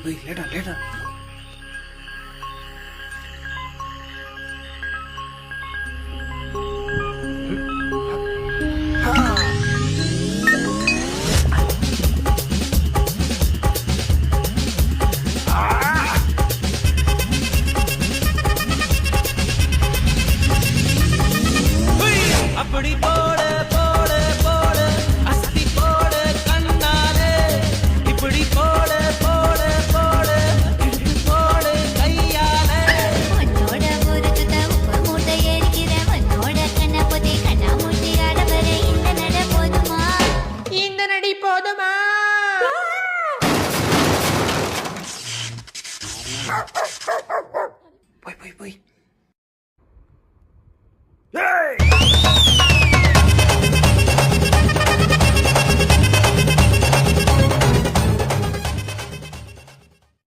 போய் லேட்டா லேட்டா. அப்படி போட போட போட அஸ்தி போட கண்ணாலே இப்படி போட போட போட இழுத்து போட கையாலே உன்னோட ஊருக்கு உப்பு மூட்டை ஏறிக்கிற உன்னோட கண்ண பொதி கண்ணா மூட்டி ஆடவர இந்த நட போதுமா இந்த நடி போதுமா? போய் போய் போய்